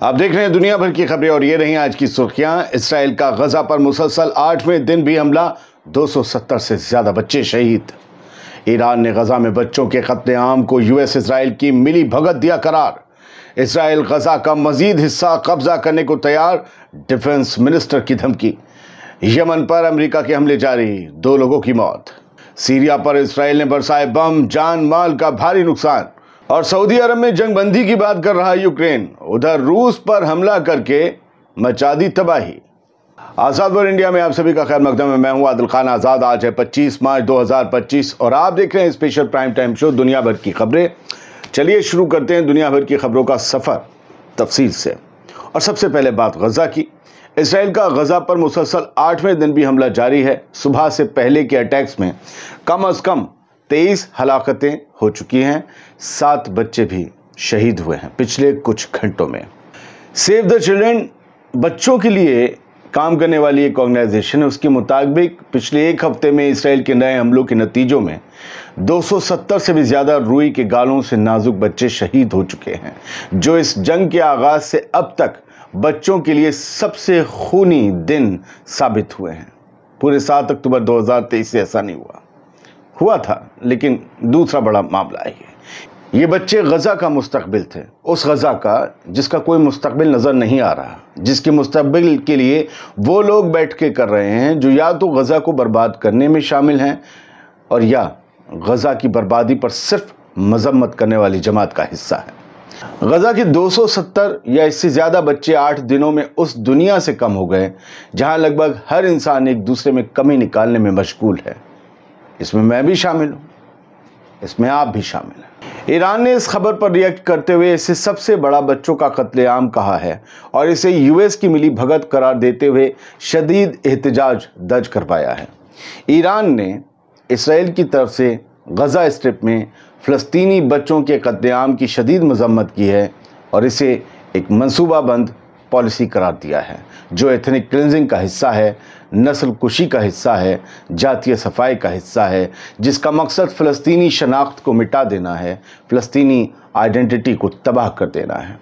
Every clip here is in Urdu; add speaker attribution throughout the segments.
Speaker 1: آپ دیکھ رہے ہیں دنیا بھر کی خبریں اور یہ رہی آج کی سرخیاں۔ اسرائیل کا غزہ پر مسلسل 8ویں دن بھی حملہ، 270 سے زیادہ بچے شہید۔ ایران نے غزہ میں بچوں کے قتل عام کو US اسرائیل کی ملی بھگت دیا قرار۔ اسرائیل غزہ کا مزید حصہ قبضہ کرنے کو تیار، ڈیفنس منسٹر کی دھمکی۔ یمن پر امریکہ کے حملے جاری، 2 لوگوں کی موت۔ سیریا پر اسرائیل نے برسائے بم، جان مال کا بھاری نقصان۔ اور سعودی عرب میں جنگ بندی کی بات کر رہا یوکرین، ادھر روس پر حملہ کر کے مچا دی تباہی۔ آزاد ورلڈ انڈیا میں آپ سبھی کا خیر مقدم ہے۔ میں ہوں عادل خان آزاد۔ آج ہے 25 مارچ 2025 اور آپ دیکھ رہے ہیں اسپیشل پرائم ٹائم شو دنیا بھر کی خبریں۔ چلیے شروع کرتے ہیں دنیا بھر کی خبروں کا سفر تفصیل سے۔ اور سب سے پہلے بات غزہ کی۔ اسرائیل کا غزہ پر مسلسل 8ویں دن بھی حملہ جاری ہے۔ صبح سے پہلے کے اٹیکس میں کم از کم 23 ہلاکتیں ہو چکی ہیں، 7 بچے بھی شہید ہوئے ہیں پچھلے کچھ گھنٹوں میں۔ سیو دا چلڈرن بچوں کے لیے کام کرنے والی ایک آرگنائزیشن ہے، اس کے مطابق پچھلے 1 ہفتے میں اسرائیل کے نئے حملوں کے نتیجوں میں 270 سے بھی زیادہ روئی کے گالوں سے نازک بچے شہید ہو چکے ہیں، جو اس جنگ کے آغاز سے اب تک بچوں کے لیے سب سے خونی دن ثابت ہوئے ہیں۔ پورے 7 اکتوبر 2023 سے ایسا نہیں ہوا تھا، لیکن دوسرا بڑا معاملہ ہے یہ بچے غزہ کا مستقبل تھے، اس غزہ کا جس کا کوئی مستقبل نظر نہیں آ رہا، جس کے مستقبل کے لیے وہ لوگ بیٹھ کے کر رہے ہیں جو یا تو غزہ کو برباد کرنے میں شامل ہیں اور یا غزہ کی بربادی پر صرف مذمت کرنے والی جماعت کا حصہ ہے۔ غزہ کے 270 یا اس سے زیادہ بچے 8 دنوں میں اس دنیا سے کم ہو گئے جہاں لگ بھگ ہر انسان ایک دوسرے میں کمی نکالنے میں مشغول ہے۔ اس میں بھی شامل ہوں، اس میں آپ بھی شامل ہیں۔ ایران نے اس خبر پر ریئیکٹ کرتے ہوئے اسے سب سے بڑا بچوں کا قتل عام کہا ہے اور اسے US کی ملی بھگت قرار دیتے ہوئے شدید احتجاج درج کروایا ہے۔ ایران نے اسرائیل کی طرف سے غزہ اسٹرپ میں فلسطینی بچوں کے قتل عام کی شدید مذمت کی ہے اور اسے ایک منصوبہ بند پالیسی قرار دیا ہے جو ایتھنک کلینزنگ کا حصہ ہے، نسل کشی کا حصہ ہے، جاتیہ صفائی کا حصہ ہے، جس کا مقصد فلسطینی شناخت کو مٹا دینا ہے، فلسطینی آئیڈینٹی کو تباہ کر دینا ہے۔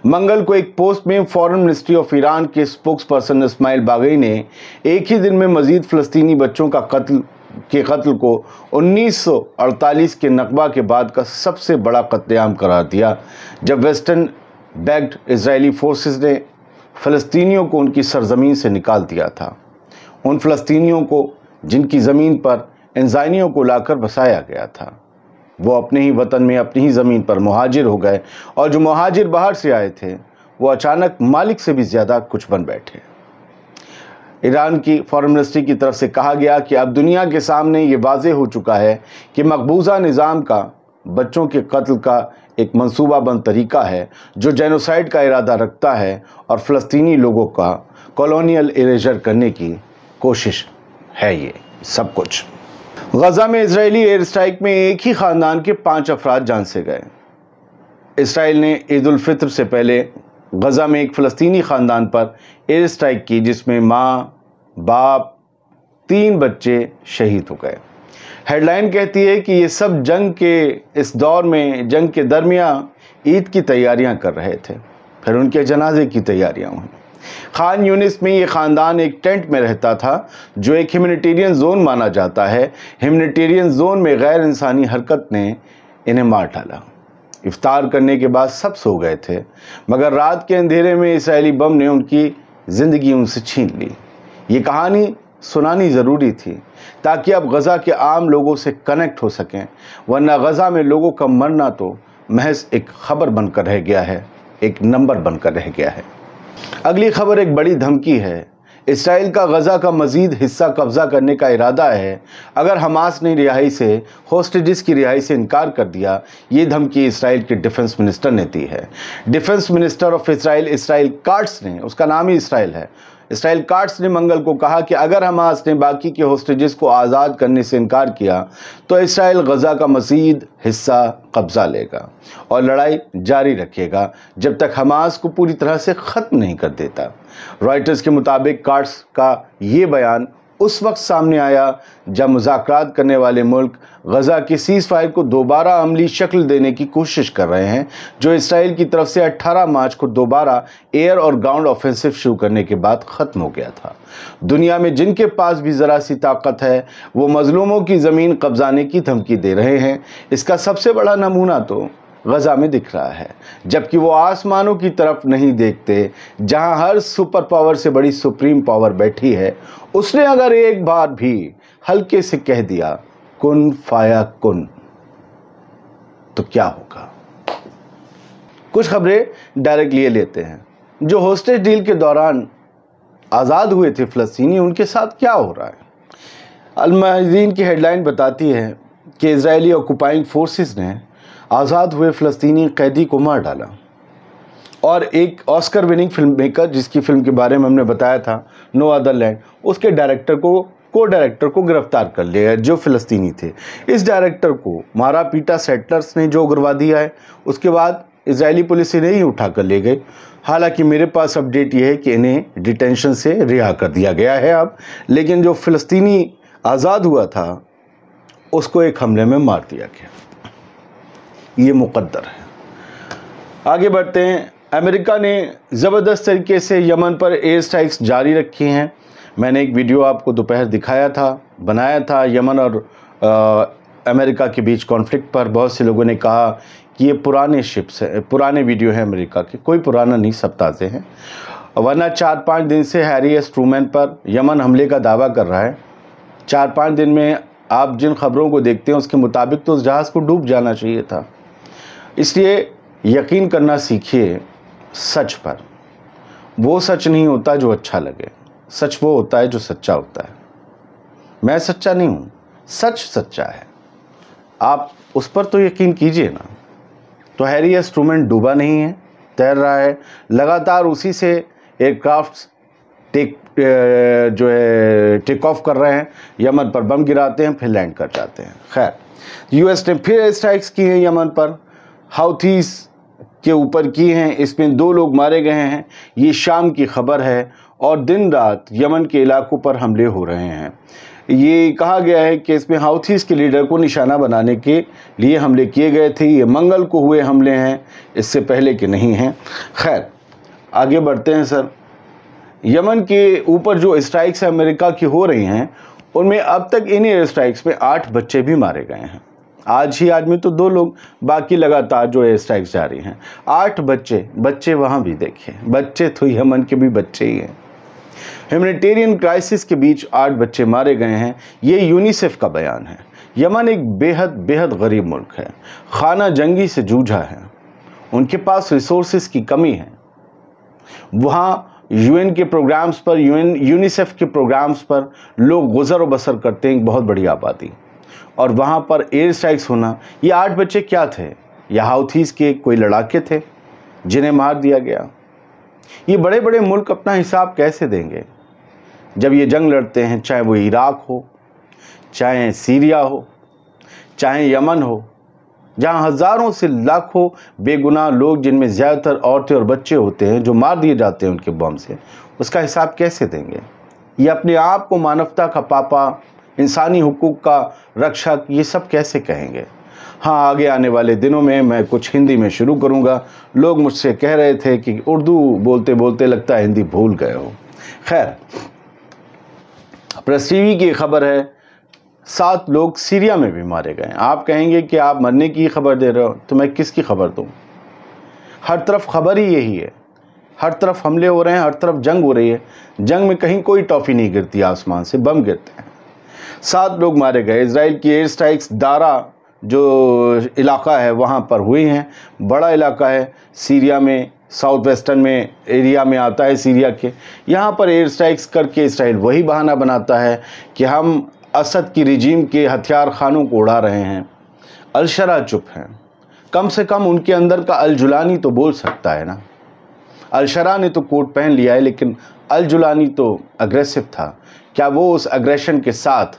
Speaker 1: منگل کو ایک پوسٹ میں فارن منسٹری آف ایران کے اسپوکس پرسن اسماعیل باغی نے ایک ہی دن میں مزید فلسطینی بچوں کا قتل کو 1948 کے نکبہ کے بعد کا سب سے بڑا قتل عام قرار دیا، جب ویسٹرن بیکڈ اسرائیلی فورسز نے فلسطینیوں کو ان کی سرزمین سے نکال دیا تھا، ان فلسطینیوں کو جن کی زمین پر انزائنیوں کو لا کر بسایا گیا تھا۔ وہ اپنے ہی وطن میں اپنی ہی زمین پر مہاجر ہو گئے اور جو مہاجر باہر سے آئے تھے وہ اچانک مالک سے بھی زیادہ کچھ بن بیٹھے۔ ایران کی فارن منسٹری کی طرف سے کہا گیا کہ اب دنیا کے سامنے یہ واضح ہو چکا ہے کہ مقبوضہ نظام کا بچوں کے قتل کا ایک منصوبہ بند طریقہ ہے جو جینوسائیڈ کا ارادہ رکھتا ہے اور فلسطینی لوگوں کا کالونیل اریجر کرنے کی کوشش ہے۔ یہ سب کچھ غزہ میں اسرائیلی ایئر اسٹرائیک میں ایک ہی خاندان کے 5 افراد جان سے گئے۔ اسرائیل نے عید الفطر سے پہلے غزہ میں ایک فلسطینی خاندان پر ایئر اسٹرائیک کی جس میں ماں، باپ، 3 بچے شہید ہو گئے۔ ہیڈ لائن کہتی ہے کہ یہ سب جنگ کے اس دور میں جنگ کے درمیان عید کی تیاریاں کر رہے تھے، پھر ان کے جنازے کی تیاریاں ہوئیں۔ خان یونس میں یہ خاندان ایک ٹینٹ میں رہتا تھا جو ایک ہیومینیٹیرین زون مانا جاتا ہے۔ ہیومینیٹیرین زون میں غیر انسانی حرکت نے انہیں مار ڈالا۔ افطار کرنے کے بعد سب سو گئے تھے، مگر رات کے اندھیرے میں اسرائیلی بم نے ان کی زندگی ان سے چھین لی۔ یہ کہانی سنانی ضروری تھی تاکہ اب غزہ کے عام لوگوں سے کنیکٹ ہو سکیں، ورنہ غزہ میں لوگوں کا مرنا تو محض ایک خبر بن کر رہ گیا ہے، ایک نمبر بن کر رہ گیا ہے۔ اگلی خبر ایک بڑی دھمکی ہے۔ اسرائیل کا غزہ کا مزید حصہ قبضہ کرنے کا ارادہ ہے اگر حماس نے رہائی سے ہوسٹیجز کی رہائی سے انکار کر دیا۔ یہ دھمکی اسرائیل کے ڈیفنس منسٹر نے دی ہے۔ ڈیفنس منسٹر آف اسرائیل اسرائیل کاٹس نے، اس کا نام ہی اسرائیل ہے، اسرائیل کاٹس نے منگل کو کہا کہ اگر حماس نے باقی کے ہوسٹیجز کو آزاد کرنے سے انکار کیا تو اسرائیل غزہ کا مزید حصہ قبضہ لے گا اور لڑائی جاری رکھے گا جب تک حماس کو پوری طرح سے ختم نہیں کر دیتا۔ رائٹرز کے مطابق کاٹس کا یہ بیان اس وقت سامنے آیا جب مذاکرات کرنے والے ملک غزہ کی سیز فائر کو دوبارہ عملی شکل دینے کی کوشش کر رہے ہیں، جو اسرائیل کی طرف سے 18 مارچ کو دوبارہ ایئر اور گراؤنڈ آفینسو شروع کرنے کے بعد ختم ہو گیا تھا۔ دنیا میں جن کے پاس بھی ذرا سی طاقت ہے وہ مظلوموں کی زمین قبضانے کی دھمکی دے رہے ہیں۔ اس کا سب سے بڑا نمونہ تو غزہ میں دکھ رہا ہے، جبکہ وہ آسمانوں کی طرف نہیں دیکھتے جہاں ہر سپر پاور سے بڑی سپریم پاور بیٹھی ہے۔ اس نے اگر ایک بار بھی ہلکے سے کہہ دیا کن فایا کن تو کیا ہوگا؟ کچھ خبریں ڈائریکٹ لیتے ہیں۔ جو ہوسٹیج ڈیل کے دوران آزاد ہوئے تھے فلسطینی، ان کے ساتھ کیا ہو رہا ہے؟ المعزین کی ہیڈ لائن بتاتی ہے کہ اسرائیلی آکوپائنگ فورسز نے آزاد ہوئے فلسطینی قیدی کو مار ڈالا، اور ایک آسکر وننگ فلم میکر جس کی فلم کے بارے میں ہم نے بتایا تھا نو ادر لینڈ، اس کے کو ڈائریکٹر کو گرفتار کر لیا جو فلسطینی تھے۔ اس ڈائریکٹر کو مارا پیٹا سیٹلرز نے جو اگروا دیا ہے، اس کے بعد اسرائیلی پولیس انہیں ہی اٹھا کر لے گئے۔ حالانکہ میرے پاس اپڈیٹ یہ ہے کہ انہیں ڈیٹینشن سے رہا کر دیا گیا ہے اب، لیکن جو فلسطینی آزاد ہوا تھا اس کو ایک حملے میں مار دیا گیا۔ یہ مقدر ہے۔ آگے بڑھتے ہیں۔ امریکہ نے زبردست طریقے سے یمن پر ایئر سٹرائکس جاری رکھی ہیں۔ میں نے ایک ویڈیو آپ کو دوپہر بنایا تھا یمن اور امریکہ کے بیچ کانفلکٹ پر۔ بہت سے لوگوں نے کہا کہ یہ پرانے شپس ہیں، پرانے ویڈیو ہیں امریکہ کے۔ کوئی پرانا نہیں، سب تازے ہیں، ورنہ 4-5 دن سے ہیری ایس ٹرومین پر یمن حملے کا دعویٰ کر رہا ہے۔ 4-5 دن میں آپ جن خبروں کو دیکھتے ہیں اس کے مطابق تو اس جہاز کو ڈوب جانا چاہیے تھا۔ اس لیے یقین کرنا سیکھیے سچ پر۔ وہ سچ نہیں ہوتا جو اچھا لگے، سچ وہ ہوتا ہے جو سچا ہوتا ہے۔ میں سچا نہیں ہوں، سچ سچا ہے، آپ اس پر تو یقین کیجئے نا۔ تو ہیری ایس ٹرومین ڈوبا نہیں ہے، تیر رہا ہے، لگاتار اسی سے ایئر کرافٹس ٹیک آف کر رہے ہیں، یمن پر بم گراتے ہیں، پھر لینڈ کر جاتے ہیں۔ خیر، یو ایس نے پھر ایئر سٹرائکس کی ہیں یمن پر، حوثیز کے اوپر کی ہیں۔ اس میں 2 لوگ مارے گئے ہیں، یہ شام کی خبر ہے، اور دن رات یمن کے علاقوں پر حملے ہو رہے ہیں۔ یہ کہا گیا ہے کہ اس میں حوثیز کے لیڈر کو نشانہ بنانے کے لیے حملے کیے گئے تھے۔ یہ منگل کو ہوئے حملے ہیں، اس سے پہلے کے نہیں ہیں۔ خیر، آگے بڑھتے ہیں سر۔ یمن کے اوپر جو اسٹرائکس امریکہ کی ہو رہی ہیں، ان میں اب تک ان ایئر اسٹرائکس میں 8 بچے بھی مارے گئے ہیں۔ آج میں تو 2 لوگ، باقی لگاتار جو ایئر اسٹرائکس جاری ہیں۔ 8 بچے وہاں بھی دیکھیں، بچے تو یمن کے بھی بچے ہی ہیں۔ ہیومینیٹیرین کرائسس کے بیچ 8 بچے مارے گئے ہیں، یہ یونیسیف کا بیان ہے۔ یمن ایک بہت غریب ملک ہے، خانہ جنگی سے جوجھا ہے، ان کے پاس ریسورسز کی کمی ہے۔ وہاں UN کے پروگرامز پر، یونیسیف کے پروگرامز پر لوگ گزر و بسر کرتے ہیں، ایک بہت بڑی آبادی، اور وہاں پر ایئر سٹرائکس ہونا۔ یہ 8 بچے کیا تھے؟ یہ حوثیز کے کوئی لڑاکے تھے جنہیں مار دیا گیا؟ یہ بڑے بڑے ملک اپنا حساب کیسے دیں گے جب یہ جنگ لڑتے ہیں، چاہے وہ عراق ہو، چاہے سیریا ہو، چاہے یمن ہو، جہاں ہزاروں سے لاکھوں بے گناہ لوگ، جن میں زیادہ تر عورتیں اور بچے ہوتے ہیں، جو مار دیے جاتے ہیں ان کے بم سے، اس کا حساب کیسے دیں گے؟ یہ اپنے آپ کو مانوتا کا پاپا، انسانی حقوق کا رکشک، یہ سب کیسے کہیں گے؟ ہاں، آگے آنے والے دنوں میں کچھ ہندی میں شروع کروں گا۔ لوگ مجھ سے کہہ رہے تھے کہ اردو بولتے بولتے لگتا ہے ہندی بھول گئے ہو۔ خیر، پریس ٹی وی کی خبر ہے 7 لوگ سیریا میں بھی مارے گئے ہیں۔ آپ کہیں گے کہ آپ مرنے کی خبر دے رہے ہو، تو میں کس کی خبر دوں؟ ہر طرف خبر ہی یہی ہے، ہر طرف حملے ہو رہے ہیں، ہر طرف جنگ ہو رہی ہے۔ جنگ میں کہیں کوئی ٹافی نہیں گرتی آسمان سے، بم گرتے ہیں۔ 7 لوگ مارے گئے۔ اسرائیل کی ایئر سٹرائکس دارا جو علاقہ ہے وہاں پر ہوئی ہیں، بڑا علاقہ ہے سیریا میں، ساؤتھ ویسٹرن میں ایریا میں آتا ہے سیریا کے۔ یہاں پر ایئر سٹرائکس کر کے اسرائیل وہی بہانہ بناتا ہے کہ ہم اسد کی رجیم کے ہتھیار خانوں کو اڑا رہے ہیں۔ الشرا چپ ہیں، کم سے کم ان کے اندر کا الجولانی تو بول سکتا ہے نا۔ الشرا نے تو کوٹ پہن لیا ہے، لیکن الجولانی تو اگریسو تھا۔ کیا وہ اس اگریشن کے ساتھ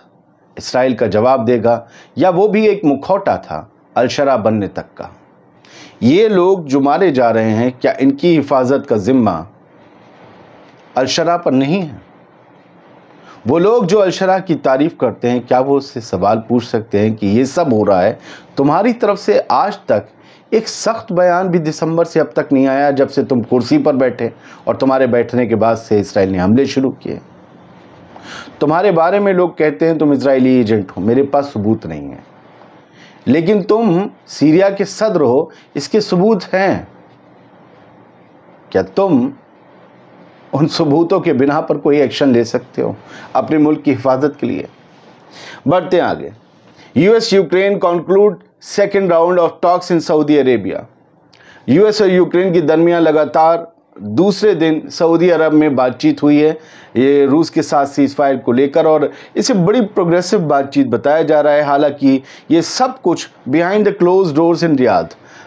Speaker 1: اسرائیل کا جواب دے گا، یا وہ بھی ایک مکھوٹا تھا الشرا بننے تک کا؟ یہ لوگ جو مارے جا رہے ہیں، کیا ان کی حفاظت کا ذمہ الشرا پر نہیں ہے؟ وہ لوگ جو الشرح کی تعریف کرتے ہیں، کیا وہ اس سے سوال پوچھ سکتے ہیں کہ یہ سب ہو رہا ہے تمہاری طرف سے؟ آج تک ایک سخت بیان بھی دسمبر سے اب تک نہیں آیا، جب سے تم کرسی پر بیٹھے، اور تمہارے بیٹھنے کے بعد سے اسرائیل نے حملے شروع کیے۔ تمہارے بارے میں لوگ کہتے ہیں تم اسرائیلی ایجنٹ ہو، میرے پاس ثبوت نہیں ہے، لیکن تم سیریا کے صدر ہو، اس کے ثبوت ہیں۔ کیا تم ان ثبوتوں کے بنا پر کوئی ایکشن لے سکتے ہو اپنے ملک کی حفاظت کے لیے؟ بڑھتے ہیں آگے۔ U S Ukraine conclude second round of talks in Saudi Arabia. U S اور یوکرین کے درمیان لگاتار دوسرے دن سعودی عرب میں بات چیت ہوئی ہے، یہ روس کے ساتھ سیز فائر کو لے کر، اور اسے بڑی پروگریسو بات چیت بتایا جا رہا ہے۔ حالانکہ یہ سب کچھ بیہائنڈ دا کلوز ڈورز ان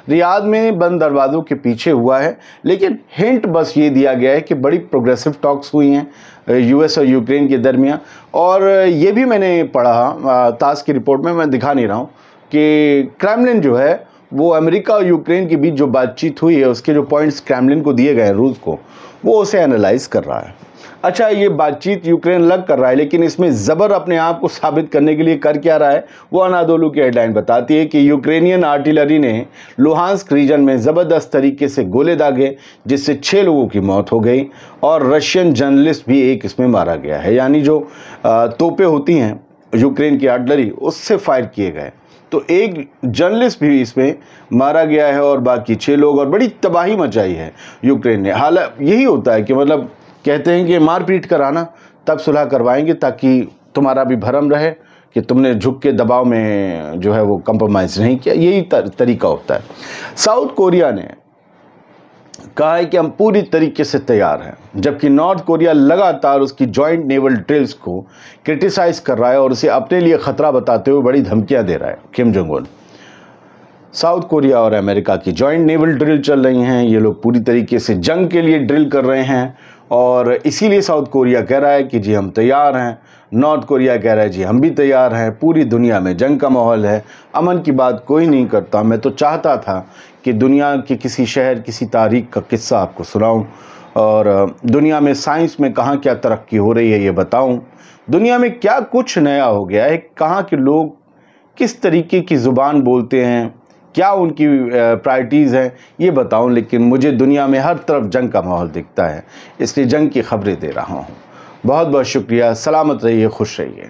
Speaker 1: ریاض میں بند دروازوں کے پیچھے ہوا ہے، لیکن ہنٹ بس یہ دیا گیا ہے کہ بڑی پروگریسو ٹاکس ہوئی ہیں یو ایس اور یوکرین کے درمیان۔ اور یہ بھی میں نے پڑھا تاس کی رپورٹ میں دکھا نہیں رہا ہوں کہ کریملن جو ہے وہ امریکہ اور یوکرین کے بیچ جو بات چیت ہوئی ہے، اس کے جو پوائنٹس کریملن کو دیے گئے ہیں روس کو، وہ اسے انالائز کر رہا ہے۔ اچھا، یہ بات چیت یوکرین لگ کر رہا ہے، لیکن اس میں زبر اپنے آپ کو ثابت کرنے کے لیے کر کیا رہا ہے؟ وہ انادولو کی ہیڈ لائن بتاتی ہے کہ یوکرینین آرٹلری نے لوہانسک ریجن میں زبردست طریقے سے گولے داغے، جس سے 6 لوگوں کی موت ہو گئی، اور رشین جرنلسٹ بھی ایک اس میں مارا گیا ہے۔ یعنی جو توپیں ہوتی ہیں یوکرین کی آرٹلری، اس سے فائر کیے گئے، تو ایک جرنلسٹ بھی اس میں مارا گیا ہے، اور باقی 6 لوگ، اور بڑی تباہی مچائی ہے یوکرین نے۔ حالانکہ یہی ہوتا ہے کہ مطلب کہتے ہیں کہ مار پیٹ کر آنا، تب صلح کروائیں گے، تاکہ تمہارا بھی بھرم رہے کہ تم نے جھک کے دباؤ میں جو ہے وہ کمپرومائز نہیں کیا۔ یہی طریقہ ہوتا ہے۔ ساؤتھ کوریا نے کہا ہے کہ ہم پوری طریقے سے تیار ہیں، جبکہ نارتھ کوریا لگاتار اس کی جوائنٹ نیول ڈرلز کو کرٹیسائز کر رہا ہے اور اسے اپنے لیے خطرہ بتاتے ہوئے بڑی دھمکیاں دے رہا ہے۔ Kim Jong Un, south Korea اور امریکہ کی جوائنٹ نیول ڈرل چل رہی ہیں، یہ لوگ پوری طریقے سے جنگ کے لیے ڈرل کر رہے ہیں، اور اسی لیے ساؤتھ کوریا کہہ رہا ہے کہ جی ہم تیار ہیں، نارتھ کوریا کہہ رہا ہے جی ہم بھی تیار ہیں۔ پوری دنیا میں جنگ کا ماحول ہے، امن کی بات کوئی نہیں کرتا۔ میں تو چاہتا تھا کہ دنیا کے کسی شہر، کسی تاریخ کا قصہ آپ کو سناؤں، اور دنیا میں سائنس میں کہاں کیا ترقی ہو رہی ہے یہ بتاؤں، دنیا میں کیا کچھ نیا ہو گیا ہے، کہاں کے لوگ کس طریقے کی زبان بولتے ہیں، کیا ان کی پرائرٹیز ہیں، یہ بتاؤں۔ لیکن مجھے دنیا میں ہر طرف جنگ کا ماحول دکھتا ہے، اس لیے جنگ کی خبریں دے رہا ہوں۔ بہت بہت شکریہ، سلامت رہیے، خوش رہیے۔